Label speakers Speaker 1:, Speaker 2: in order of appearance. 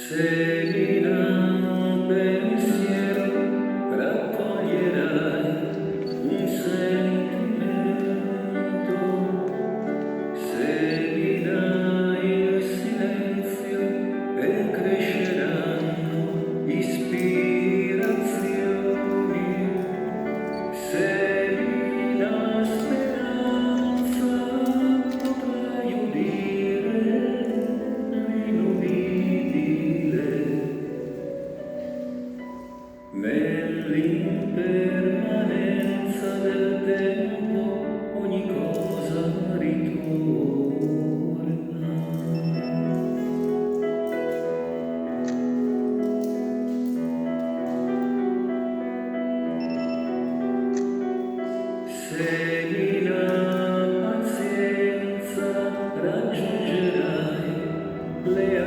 Speaker 1: Seguirà un pensiero, raccoglierai un sentimento, seguirai il silenzio e cresceranno ispirazioni. Segui la speranza, potrai udire l'inudibile. Nell'impermanenza del tempo ogni cosa ritorna. Segui la pazienza, raggiungerai le